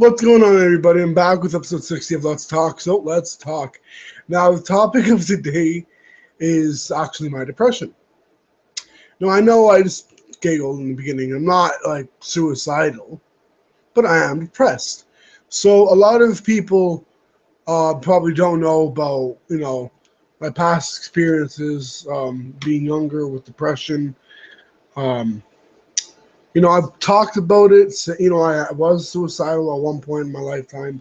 What's going on, everybody? I'm back with episode 60 of Let's Talk. So let's talk. Now, the topic of today is actually my depression. Now, I know I just giggled in the beginning. I'm not like suicidal, but I am depressed. So a lot of people probably don't know about my past experiences being younger with depression. Um, I've talked about it. So, I was suicidal at one point in my lifetime,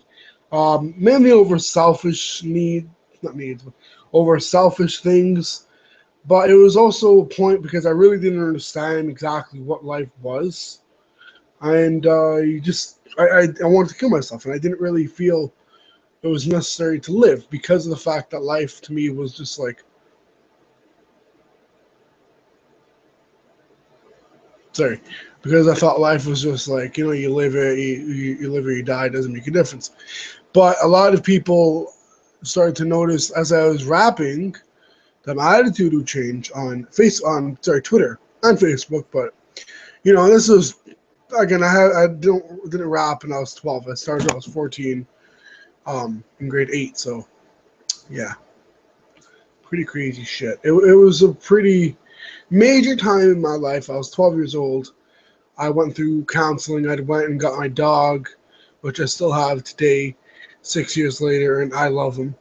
mainly over selfish not needs, but over selfish things. But it was also a point because I really didn't understand exactly what life was, and I wanted to kill myself, and I didn't really feel it was necessary to live because of the fact that life to me was just like, sorry, because I thought life was just like, you live it, you live or you die, it doesn't make a difference. But a lot of people started to notice as I was rapping that my attitude would change on Twitter and Facebook. But this was again, I didn't rap when I was 12. I started when I was 14, in grade 8. So yeah, pretty crazy shit. It was a pretty major time in my life. I was 12 years old. I went through counseling. I went and got my dog, which I still have today, 6 years later, and I love him.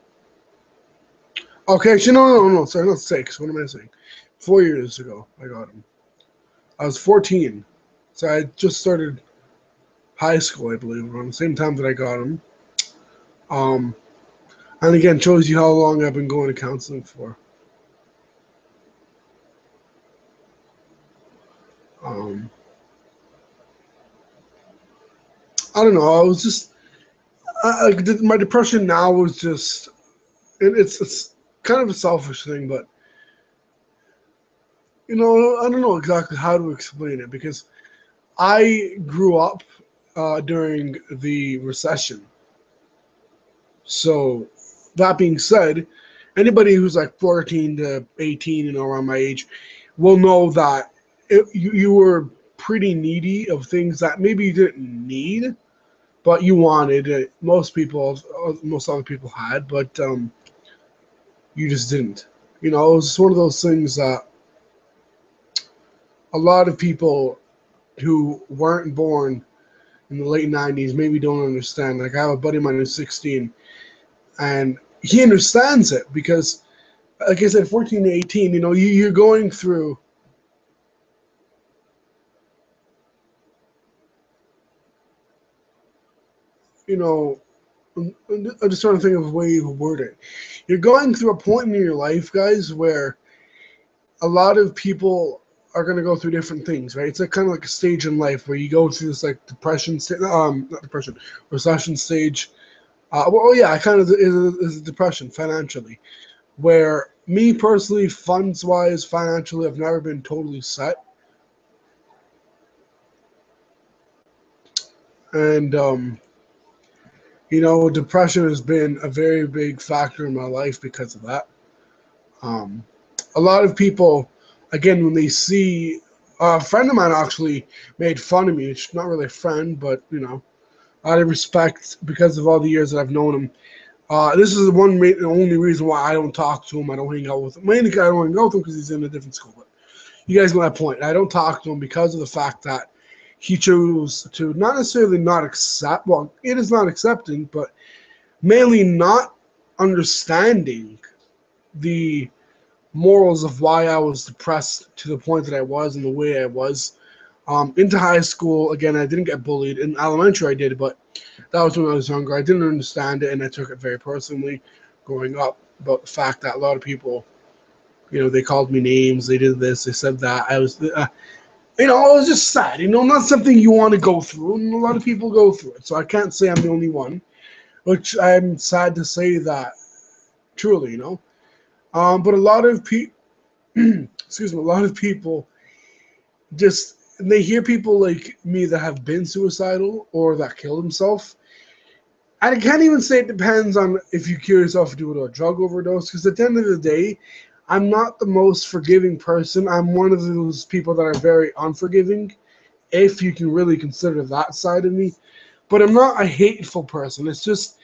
Okay, actually, no, sorry, not 6. What am I saying? 4 years ago, I got him. I was 14, so I just started high school, I believe, around the same time that I got him. Um, and again, shows you how long I've been going to counseling for. Um, I don't know. I was just my depression now was just it's kind of a selfish thing, but I don't know exactly how to explain it because I grew up during the recession. So that being said, anybody who's like 14 to 18, around my age, will know that you were pretty needy of things that maybe you didn't need, but you wanted it. Most other people had, but you just didn't. It was just one of those things that a lot of people who weren't born in the late 90s maybe don't understand. Like, I have a buddy of mine who's 16, and he understands it because, like I said, 14 to 18, you're going through, you know, I'm just trying to think of a way to word it. You're going through a point in your life, guys, where a lot of people are going to go through different things, right? It's like kind of like a stage in life where you go through this like not depression, recession stage. Well, yeah, I kind of is a depression financially, where me personally, funds wise, financially, I've never been totally set, and depression has been a very big factor in my life because of that. Um, a lot of people, again, when they see a friend of mine actually made fun of me. It's not really a friend, but out of respect because of all the years that I've known him. This is the only reason why I don't talk to him. I don't hang out with him. Mainly because I don't hang out with him because he's in a different school. But you guys know that point. I don't talk to him because of the fact that he chose to not necessarily not accept. Well, it is not accepting, but mainly not understanding the morals of why I was depressed to the point that I was and the way I was. Into high school, again, I didn't get bullied. In elementary, I did, but that was when I was younger. I didn't understand it, and I took it very personally growing up about the fact that a lot of people, they called me names, they did this, they said that. It was just sad. Not something you want to go through, and a lot of people go through it. So I can't say I'm the only one, which I'm sad to say that truly. But a lot of people, excuse me, a lot of people just and they hear people like me that have been suicidal or that killed themselves. I can't even say it depends on if you kill yourself due to a drug overdose, because at the end of the day, I'm not the most forgiving person. I'm one of those people that are very unforgiving, if you can really consider that side of me. but I'm not a hateful person. It's just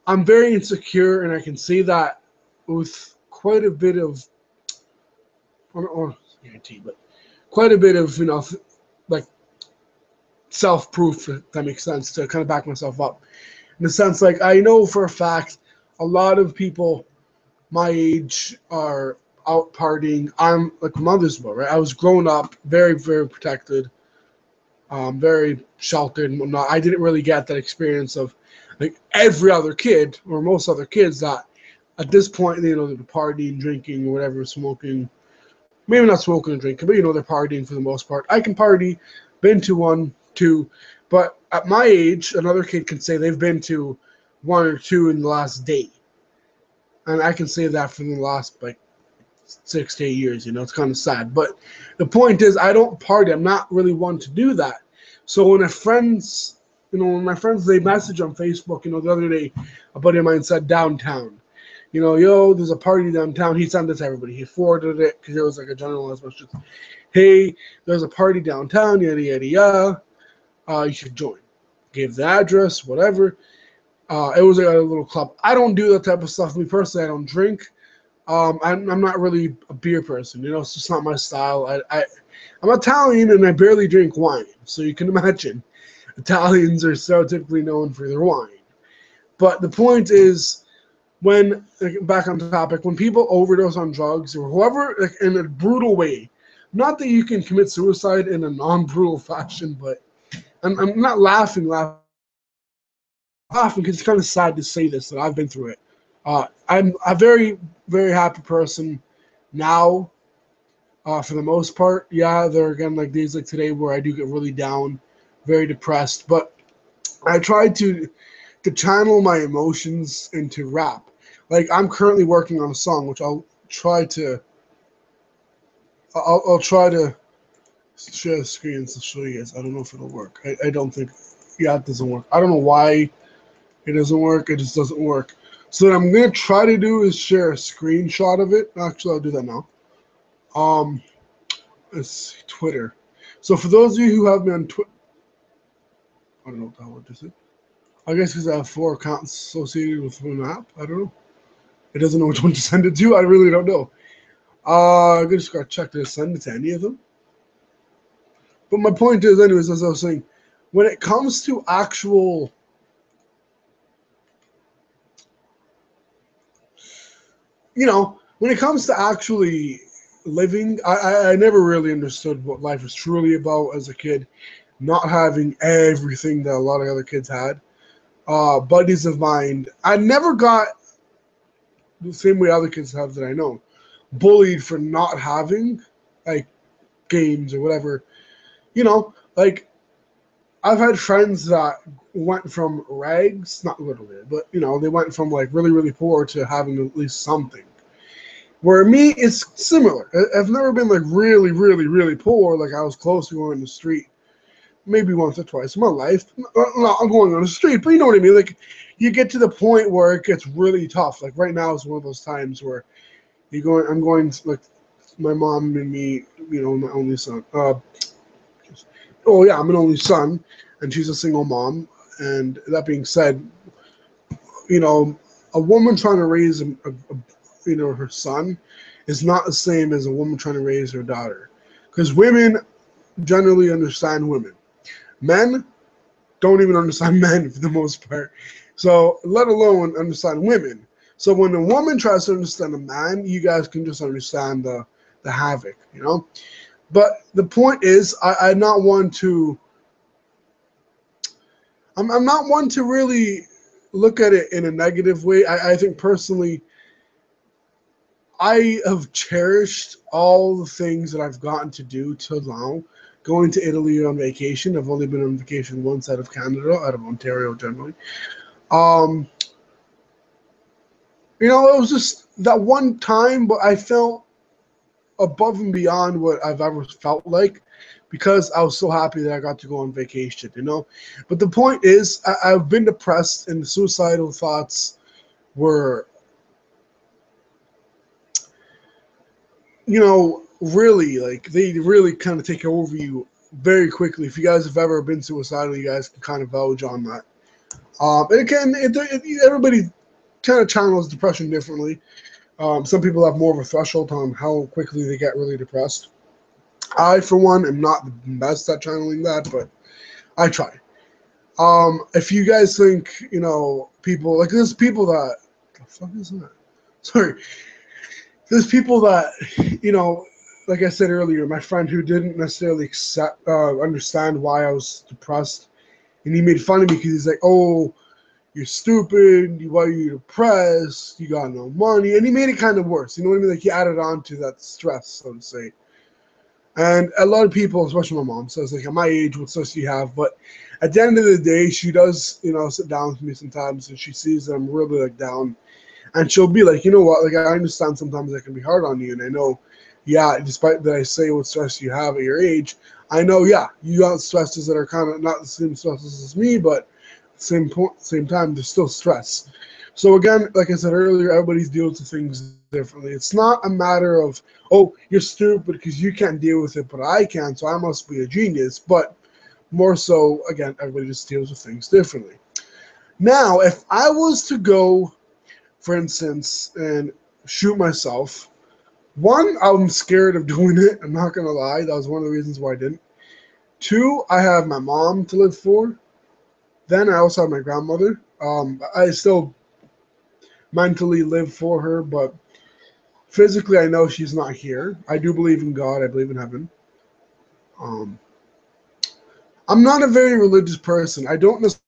I'm very insecure, and I can say that with quite a bit of, or guarantee, but quite a bit of, like self-proof, if that makes sense, to kind of back myself up. In the sense, like, I know for a fact a lot of people my age are out partying. I'm like mother's boy, right? I was grown up, very, very protected, very sheltered and whatnot. I didn't really get that experience of like every other kid or most other kids that at this point, they're partying, drinking, or whatever, smoking. Maybe not smoking and drinking, but they're partying for the most part. I can party, been to one, two, but at my age, another kid can say they've been to one or two in the last day. And I can say that for the last like 6 to 8 years. It's kind of sad. But the point is, I don't party. I'm not really one to do that. So when when my friends, they message on Facebook, the other day, a buddy of mine said downtown, yo, there's a party downtown. He sent it to everybody. He forwarded it because it was like a generalized message. Hey, there's a party downtown, yada, yada, yada. You should join. Gave the address, whatever. It was like a little club. I don't do that type of stuff. Me personally, I don't drink. I'm not really a beer person. It's just not my style. I'm Italian and I barely drink wine. So you can imagine Italians are stereotypically known for their wine. But the point is, back on topic, when people overdose on drugs or whoever, like, in a brutal way, not that you can commit suicide in a non-brutal fashion, but I'm not laughing because it's kind of sad to say this, that I've been through it. I'm a very, very happy person now, for the most part. Yeah, there are again like days like today where I do get really down, very depressed, but I try to channel my emotions into rap. Like, I'm currently working on a song which I'll try to share the screen to show you guys. I don't know if it'll work. I don't think. Yeah, it doesn't work. I don't know why it doesn't work. It just doesn't work. So what I'm gonna try to do is share a screenshot of it. Actually, I'll do that now. It's Twitter. So for those of you who have me on Twitter, I don't know what the hell this is. I guess because I have 4 accounts associated with one app. I don't know. It doesn't know which one to send it to. I really don't know. I'm just gotta check to send it to any of them. But my point is, anyways, as I was saying, when it comes to actual when it comes to actually living, I never really understood what life was truly about as a kid, not having everything that a lot of other kids had. Buddies of mine, I never got the same way other kids have that I know, bullied for not having like games or whatever. Like, I've had friends that went from rags, not literally, but they went from like really, really poor to having at least something. Where me, it's similar. I've never been like really, really, really poor. Like, I was close to going on the street maybe once or twice in my life. I'm going on the street, but you know what I mean? Like, you get to the point where it gets really tough. Like, right now is one of those times where I'm going to, like, my mom and me, my only son. Oh yeah, I'm an only son, and she's a single mom. And that being said, a woman trying to raise her son is not the same as a woman trying to raise her daughter, because women generally understand women. Men don't even understand men for the most part. So let alone understand women. So when a woman tries to understand a man, you guys can just understand the havoc, But the point is, I'm not one to. I'm not one to really look at it in a negative way. I think personally, I have cherished all the things that I've gotten to do till now. Going to Italy on vacation. I've only been on vacation once out of Canada, out of Ontario generally. Um, it was just that one time, but I felt above and beyond what I've ever felt like because I was so happy that I got to go on vacation, But the point is, I've been depressed and the suicidal thoughts were, really, like, they really kind of take over you very quickly. If you guys have ever been suicidal, you guys can kind of vouch on that. And again, everybody kind of channels depression differently. Some people have more of a threshold on how quickly they get really depressed. I, for one, am not the best at channeling that, but I try. If you guys think, people like there's people that the fuck is that? Sorry, there's people that, like I said earlier, my friend who didn't necessarily understand why I was depressed, and he made fun of me because he's like, "Oh, you're stupid. Why are you depressed? You got no money," and he made it kind of worse. You know what I mean? Like he added on to that stress, so to say. And a lot of people, especially my mom, says like, "At my age, what stress do you have?" But at the end of the day, she does, sit down with me sometimes, and she sees that I'm really like down, and she'll be like, "You know what? Like I understand sometimes I can be hard on you, and I know, yeah, despite that I say what stress you have at your age, I know, yeah, you got stresses that are kind of not the same stresses as me, but same time, there's still stress." So again, like I said earlier, everybody deals with things differently. It's not a matter of, oh, you're stupid because you can't deal with it, but I can, so I must be a genius. But more so, again, everybody just deals with things differently. Now, if I was to go, for instance, and shoot myself, one, I'm scared of doing it. I'm not gonna lie. That was one of the reasons why I didn't. Two, I have my mom to live for. Then I also have my grandmother. I still mentally live for her, but physically I know she's not here. I do believe in God. I believe in heaven. Um, I'm not a very religious person. I don't necessarily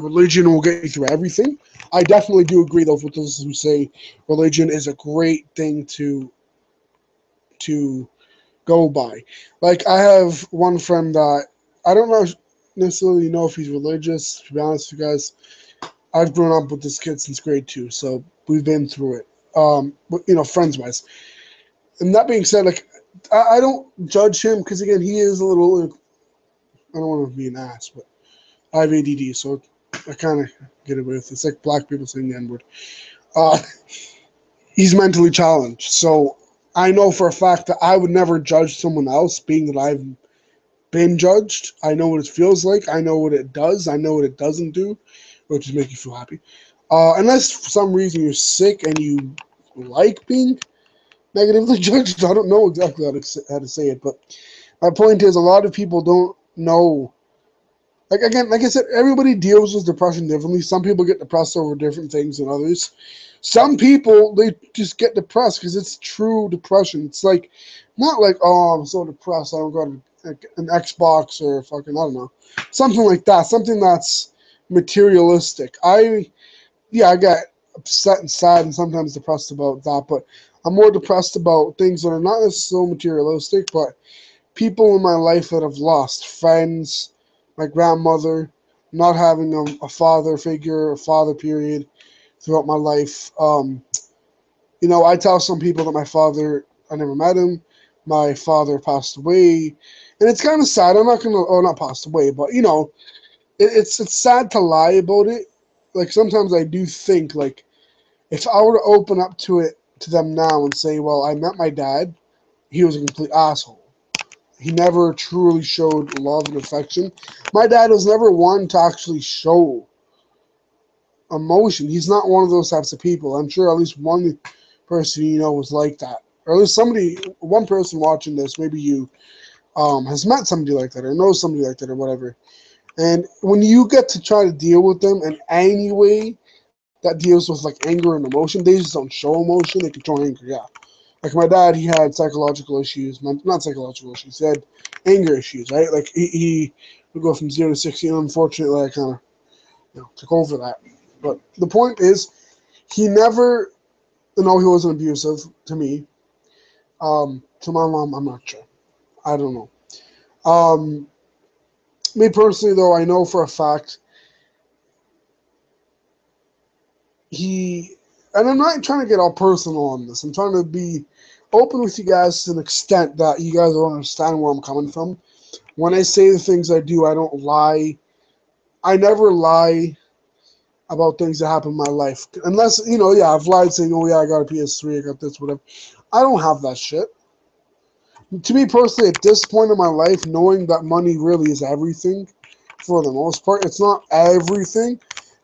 religion will get you through everything. I definitely do agree though with those who say religion is a great thing to go by. Like I have one friend that I don't know necessarily know if he's religious. To be honest with you guys, I've grown up with this kid since grade two, so we've been through it. Friends wise. And that being said, like I don't judge him because again, he is a little. I don't want to be an ass, but I have ADD, so I kind of get away with it. It's like black people saying the N word. Uh, he's mentally challenged, so I know for a fact that I would never judge someone else, being that I've been judged. I know what it feels like. I know what it does. I know what it doesn't do, which is make you feel happy. Unless for some reason you're sick and you like being negatively judged. I don't know exactly how to say it, but my point is a lot of people don't know. Like again, like I said, everybody deals with depression differently. Some people get depressed over different things than others. Some people they just get depressed because it's true depression. It's like not like oh I'm so depressed I don't got an Xbox or fucking I don't know something like that. Something that's materialistic. I get upset and sad and sometimes depressed about that, but I'm more depressed about things that are not necessarily materialistic, but people in my life that have lost friends, my grandmother, not having a father figure, a father period throughout my life. I tell some people that my father, I never met him. My father passed away, and it's kind of sad. I'm not gonna, oh, not passed away, but it's sad to lie about it. Like sometimes I do think like if I were to open up to them now and say, well, I met my dad, he was a complete asshole. He never truly showed love and affection. My dad was never one to actually show emotion. He's not one of those types of people. I'm sure at least one person was like that. Or at least one person watching this, maybe you, has met somebody like that or knows somebody like that or whatever. And when you get to try to deal with them in any way that deals with like anger and emotion, they just don't show emotion. They control anger, yeah. Like my dad, he had psychological issues, not psychological issues. He had anger issues, right? Like he would go from 0 to 16. Unfortunately, I kind of took over that. But the point is, he never, he wasn't abusive to me. To my mom, I'm not sure. I don't know. Um, Me personally, though, I know for a fact he, and I'm not trying to get all personal on this. I'm trying to be open with you guys to an extent that you guys will understand where I'm coming from. When I say the things I do, I don't lie. I never lie about things that happen in my life. Unless, yeah, I've lied saying, oh, yeah, I got a PS3, I got this, whatever. I don't have that shit. To me personally, at this point in my life, knowing that money really is everything, for the most part, it's not everything,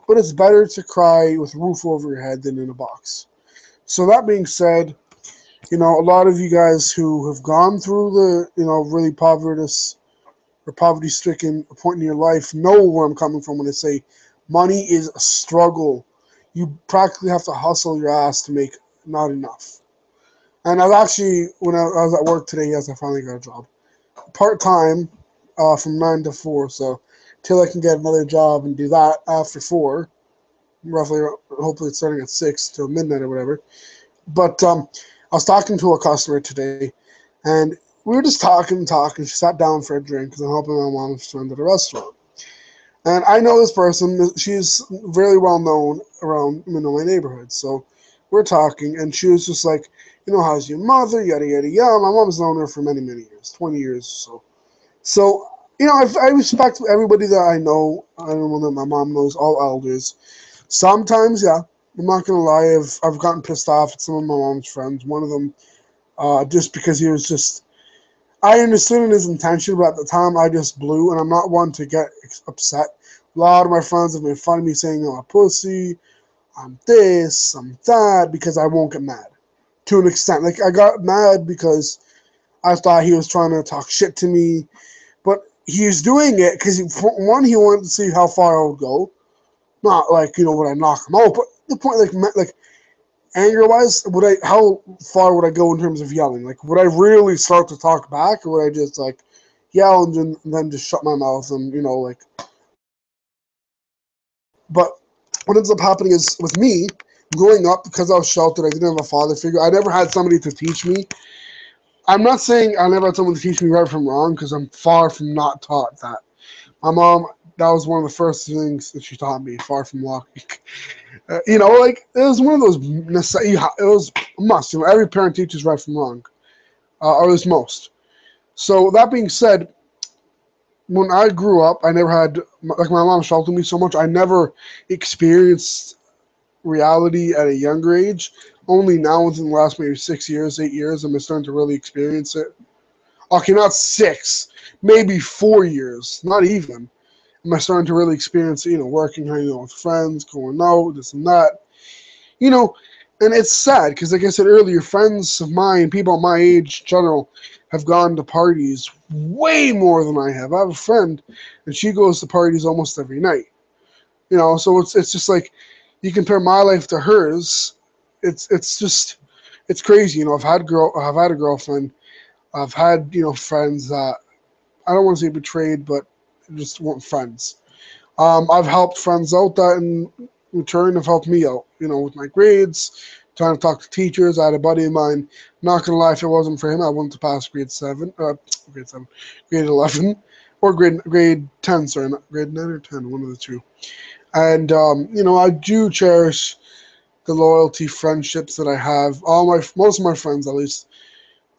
but it's better to cry with a roof over your head than in a box. So that being said, a lot of you guys who have gone through the, really poverty-stricken point in your life know where I'm coming from when I say money is a struggle. You practically have to hustle your ass to make not enough. And I've actually, when I was at work today, yes, I finally got a job. Part time, from 9 to 4. So, till I can get another job and do that after 4, roughly, hopefully it's starting at 6 till midnight or whatever. But I was talking to a customer today, and we were just talking. She sat down for a drink because I'm helping my mom's friend at a restaurant. And I know this person. She's very well known around my neighborhood. So we're talking, and she was just like, how's your mother? Yada yada yada. My mom's known her for many many years, 20 years or so. So I respect everybody that I know. I don't know that my mom knows all elders. Sometimes, yeah, I'm not gonna lie. I've gotten pissed off at some of my mom's friends. One of them, just because he was just. I understood his intention, but at the time I just blew, and I'm not one to get upset. A lot of my friends have made fun of me saying I'm a pussy, I'm this, I'm that, because I won't get mad. To an extent. Like, I got mad because I thought he was trying to talk shit to me, but he was doing it because, one, he wanted to see how far I would go. Not like, would I knock him out, but the point, like anger wise, how far would I go in terms of yelling? Like, would I really start to talk back, or would I just like yell and then just shut my mouth and But what ends up happening is with me growing up, because I was sheltered, I didn't have a father figure. I never had somebody to teach me. I'm not saying I never had someone to teach me right from wrong, because I'm far from not taught that. My mom, that was one of the first things that she taught me, far from walking. Like, it was one of those it was a must. Every parent teaches right from wrong, or at least most. So that being said, when I grew up, I never had, like, my mom sheltered me so much. I never experienced reality at a younger age. Only now, within the last maybe 6 years, 8 years, I'm starting to really experience it. Okay, not 6, maybe 4 years, not even. Am I starting to really experience it? Working, hanging out with friends, going out, this and that. You know, and it's sad because, like I said earlier, friends of mine, people my age in general, have gone to parties way more than I have. I have a friend, and she goes to parties almost every night. So it's just like, you compare my life to hers. It's just it's crazy. I've had a girlfriend. I've had friends that I don't want to say betrayed, but just weren't friends. I've helped friends out that in return have helped me out, with my grades, trying to talk to teachers. I had a buddy of mine, not gonna lie, if it wasn't for him, I wouldn't have passed grade 7, grade 11, or grade 10, sorry, not grade 9 or 10, one of the two. And, I do cherish the loyalty friendships that I have. Most of my friends, at least,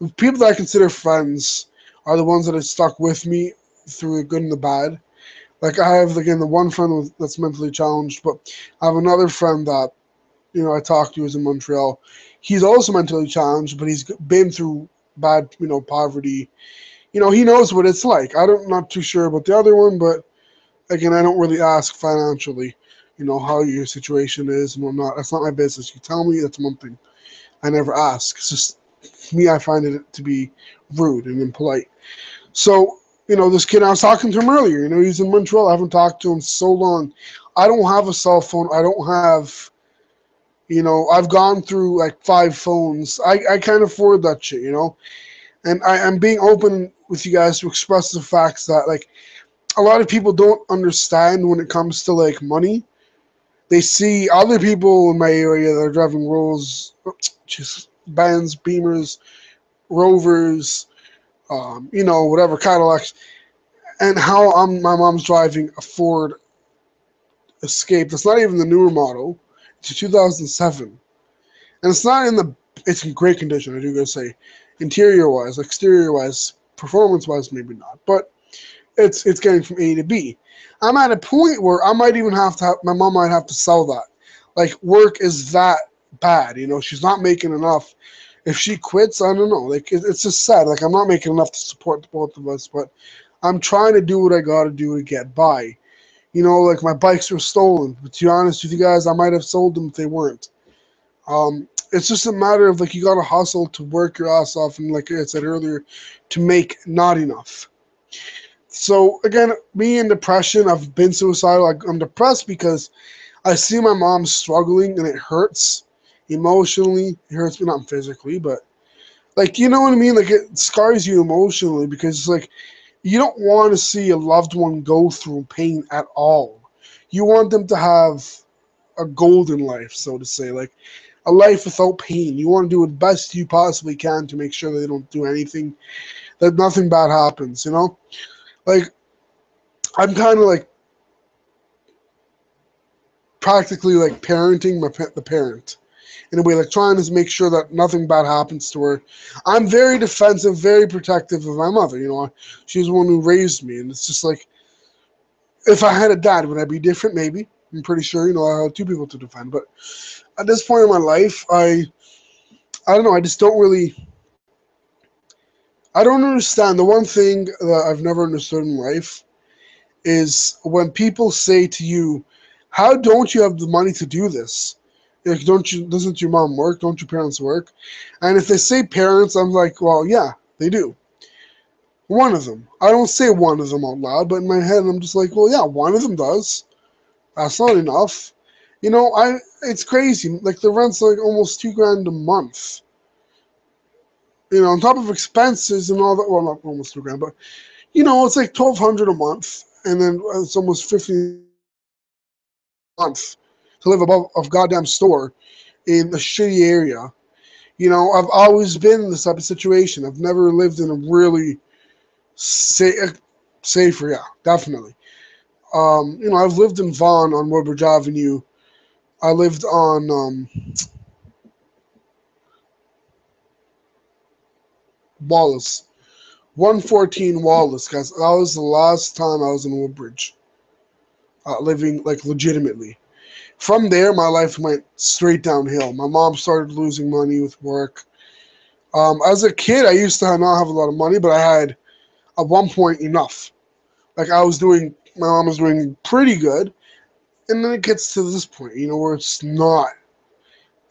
the people that I consider friends are the ones that have stuck with me through the good and the bad. Like, I have, again, the one friend that's mentally challenged, but I have another friend that I talked to, who's in Montreal. He's also mentally challenged, but he's been through bad poverty. He knows what it's like. I'm not too sure about the other one, but again, I don't really ask financially. How your situation is and whatnot. That's not my business. You tell me, that's one thing. I never ask. It's just me. I find it to be rude and impolite. So, this kid, I was talking to him earlier. He's in Montreal. I haven't talked to him so long. I don't have a cell phone. I don't have, I've gone through like 5 phones. I can't afford that shit. And I'm being open with you guys to express the facts that, like, a lot of people don't understand when it comes to, like, money. They see other people in my area that are driving just Benz, Beamers, Rovers, whatever, Cadillacs, and how my mom's driving a Ford Escape. That's not even the newer model. It's a 2007, and it's in great condition. I do gotta say, interior wise, exterior wise, performance wise, maybe not, but it's getting from A to B. I'm at a point where I might even my mom might have to sell that. Like, work is that bad. She's not making enough. If she quits, I don't know. Like it's just sad. Like I'm not making enough to support the both of us, but I'm trying to do what I got to do to get by. Like my bikes were stolen. But to be honest with you guys, I might have sold them if they weren't. It's just a matter of like you gotta hustle to work your ass off, and like I said earlier, to make not enough. So again, me in depression, I've been suicidal. I'm depressed because I see my mom struggling, and it hurts emotionally. It hurts me not physically, but like you know what I mean. Like it scars you emotionally because it's like you don't want to see a loved one go through pain at all. You want them to have a golden life, so to say, like a life without pain. You want to do the best you possibly can to make sure that they don't do anything, that nothing bad happens. Like, I'm kind of like practically like parenting the parent in a way, like trying to make sure that nothing bad happens to her. I'm very defensive, very protective of my mother. She's the one who raised me, and it's just like if I had a dad, would I be different? Maybe. I'm pretty sure. I have two people to defend, but at this point in my life, I don't know. I just don't really. I don't understand. The one thing that I've never understood in life is when people say to you, "How don't you have the money to do this? Like, don't you? Doesn't your mom work? Don't your parents work?" And if they say parents, I'm like, "Well, yeah, they do. One of them. I don't say one of them out loud, but in my head, I'm just like, well, yeah, one of them does. That's not enough. It's crazy. Like the rent's like almost 2 grand a month. On top of expenses and all that. Well, not almost 2 grand, but it's like 1,200 a month, and then it's almost 50 a month to live above a goddamn store in a shitty area. I've always been in this type of situation. I've never lived in a really safer, yeah, definitely. I've lived in Vaughan on Woodbridge Avenue. I lived on Wallace, 114 Wallace, guys. That was the last time I was in Woodbridge, living like legitimately. From there, my life went straight downhill. My mom started losing money with work. As a kid, I used to not have a lot of money, but I had at one point enough. Like my mom was doing pretty good, and then it gets to this point, where it's not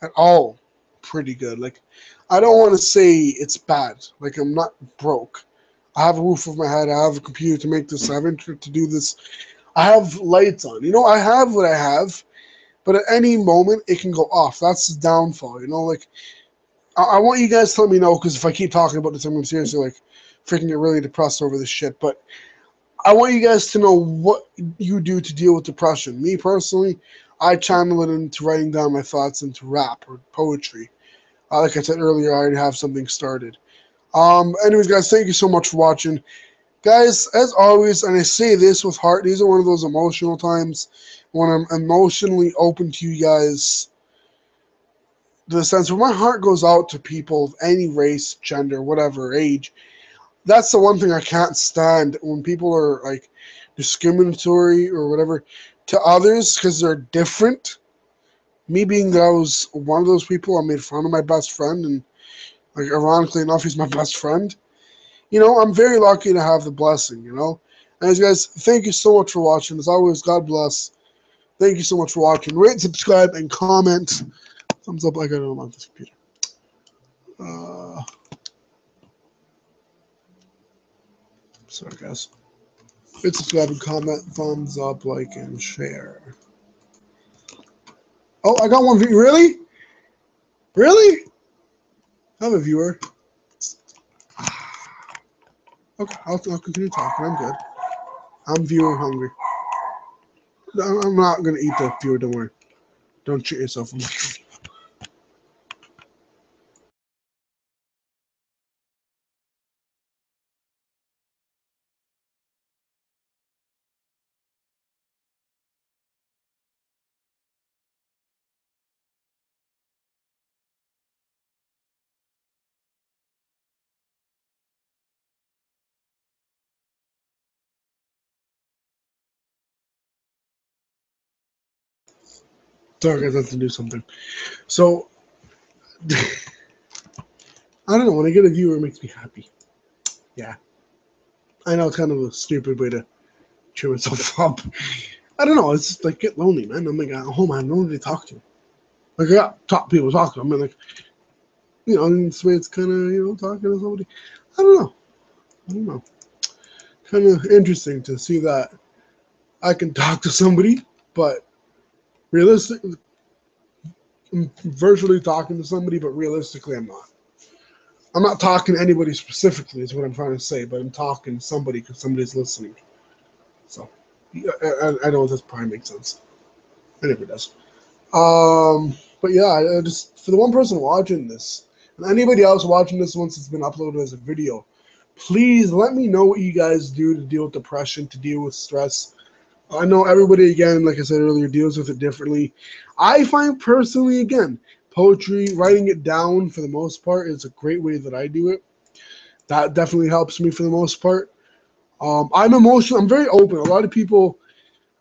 at all pretty good. Like, I don't want to say it's bad. Like, I'm not broke. I have a roof over my head. I have a computer to make this. I have internet to do this. I have lights on. I have what I have, but at any moment it can go off. That's the downfall. Like I want you guys to let me know because if I keep talking about this, I'm gonna seriously like freaking get really depressed over this shit. But I want you guys to know what you do to deal with depression. Me personally, I channel it into writing down my thoughts into rap or poetry. Like I said earlier, I already have something started. Anyways, guys, thank you so much for watching. Guys, as always, and I say this with heart, these are one of those emotional times when I'm emotionally open to you guys. To the sense where my heart goes out to people of any race, gender, whatever, age. That's the one thing I can't stand when people are like discriminatory or whatever to others because they're different. Me being that I was one of those people, I made fun of my best friend, and like ironically enough, he's my best friend. I'm very lucky to have the blessing. Anyways, guys, thank you so much for watching. As always, God bless. Thank you so much for watching. Rate, subscribe, and comment. Thumbs up. I gotta unlock this computer. Uh, sorry, guys. Rate, subscribe, and comment. Thumbs up, like, and share. Oh, I got one view. Really? Really? I'm a viewer. Okay, I'll continue talking. I'm good. I'm viewer hungry. I'm not gonna eat the viewer. Don't worry. Don't treat yourself. Sorry, guys, I have to do something. So, I don't know. When I get a viewer, it makes me happy. Yeah. I know it's kind of a stupid way to cheer myself up. I don't know. It's just like get lonely, man. I'm like at home. I have nobody to talk to. Like I got top people to talk to. I mean, like in this way, it's kind of talking to somebody. I don't know. I don't know. Kind of interesting to see that I can talk to somebody, but realistically, I'm virtually talking to somebody, but realistically, I'm not. I'm not talking to anybody specifically, is what I'm trying to say, but I'm talking to somebody because somebody's listening. So, I know this probably makes sense. It never does. But yeah, I just for the one person watching this, and anybody else watching this once it's been uploaded as a video, please let me know what you guys do to deal with depression, to deal with stress. I know everybody, again, like I said earlier, deals with it differently. I find personally, again, poetry, writing it down for the most part is a great way that I do it. That definitely helps me for the most part. I'm emotional. I'm very open. A lot of people,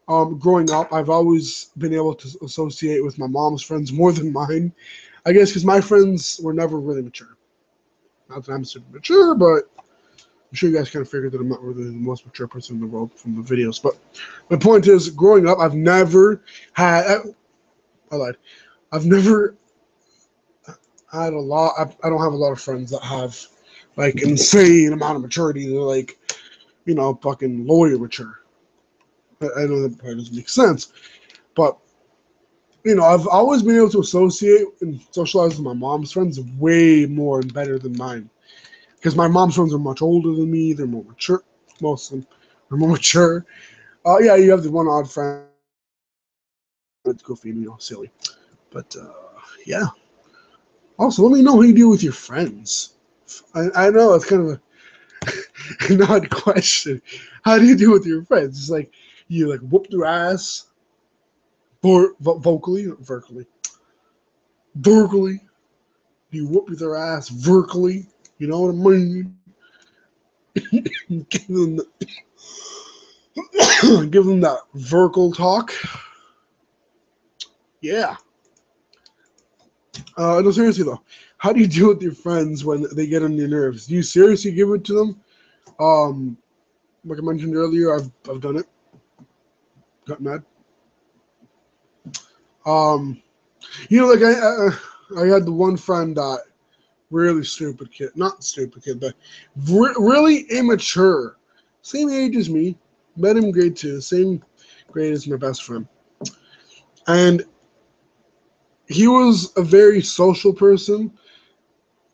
growing up, I've always been able to associate with my mom's friends more than mine. I guess because my friends were never really mature. Not that I'm super mature, but I'm sure you guys kind of figured that I'm not really the most mature person in the world from the videos. But my point is, growing up, I've never had. I lied. I've never had a lot. I don't have a lot of friends that have like insane amount of maturity. They're like, fucking lawyer mature. I know that probably doesn't make sense, but I've always been able to associate and socialize with my mom's friends way more and better than mine. Because my mom's friends are much older than me. They're more mature. Most of them are more mature. Yeah, you have the one odd friend that's goofy and silly. But yeah. Also, let me know how you deal with your friends. I know it's kind of an odd question. How do you deal with your friends? It's like you like whoop their ass, vocally, not verbally. Verbally, you whoop their ass verbally. You know what I mean? give them give them that vocal talk. Yeah. No, seriously though, how do you deal with your friends when they get on your nerves? Do you seriously give it to them? Um, like I mentioned earlier, I've done it. Got mad. Um, like I had the one friend that really stupid kid, not stupid kid, but really immature. Same age as me. Met him grade 2, same grade as my best friend, and he was a very social person.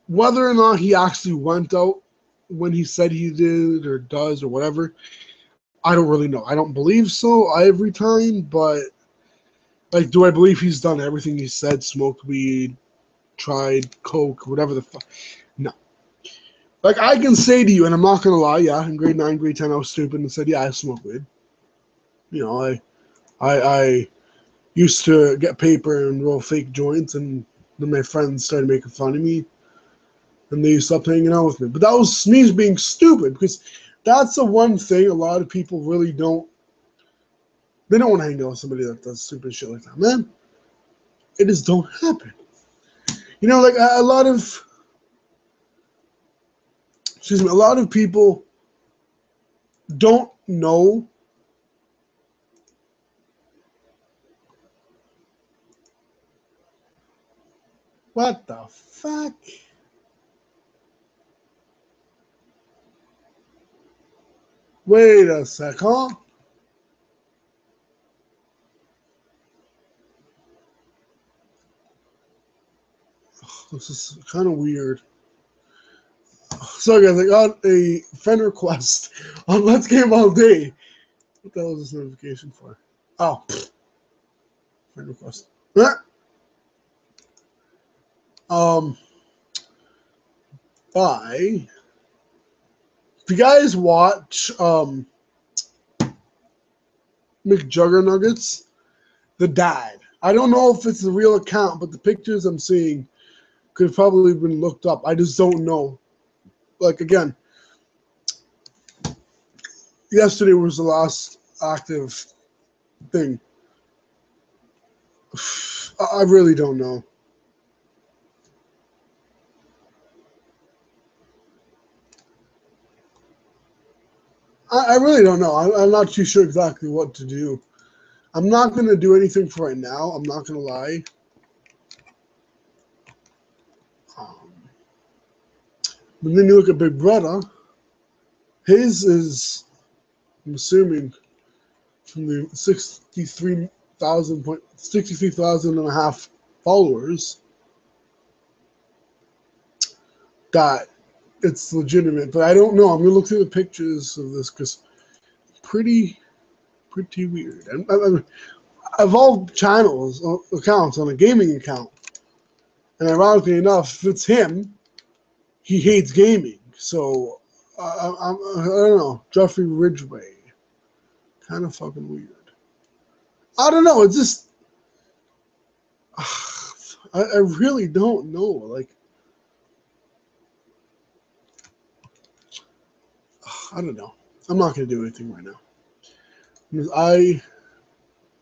Whether or not he actually went out when he said he did or does or whatever, I don't really know. I don't believe so every time, but like, do I believe he's done everything he said? Smoked weed, tried coke, whatever the fuck? No. Like, I can say to you, and I'm not gonna lie, yeah, in grade 9, grade 10, I was stupid and said, yeah, I smoke weed. I used to get paper and roll fake joints, and then my friends started making fun of me, and they stopped hanging out with me. But that was me being stupid, because that's the one thing a lot of people really don't. They don't want to hang out with somebody that does stupid shit like that, man. It just don't happen. Like a lot of, excuse me, a lot of people don't know what the fuck. Wait a second. This is kind of weird. So guys, I got a friend request on Let's Game All Day. What the hell is this notification for? Oh, friend request. Um, by if you guys watch McJuggernuggets, the dad. I don't know if it's the real account, but the pictures I'm seeing could have probably been looked up. I just don't know. Like again, yesterday was the last active thing. I really don't know. I really don't know. I'm not too sure exactly what to do. I'm not going to do anything for right now. I'm not going to lie. But then you look at Big Brother. His is, I'm assuming, from the 63,000 and a half followers, that it's legitimate. But I don't know. I'm going to look through the pictures of this because pretty weird. And of all channels, accounts on a gaming account, and ironically enough, if it's him, he hates gaming. So I don't know. Jeffrey Ridgway, kind of fucking weird. I don't know. It's just I really don't know. Like I don't know. I'm not gonna do anything right now because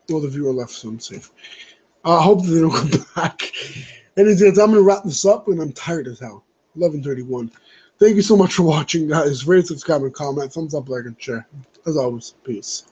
the viewer left, so I'm safe. I hope they don't come back. Anyways, I'm gonna wrap this up, and I'm tired as hell. 11:31. Thank you so much for watching, guys. Rate, subscribe, and comment. Thumbs up, like, and share. As always, peace.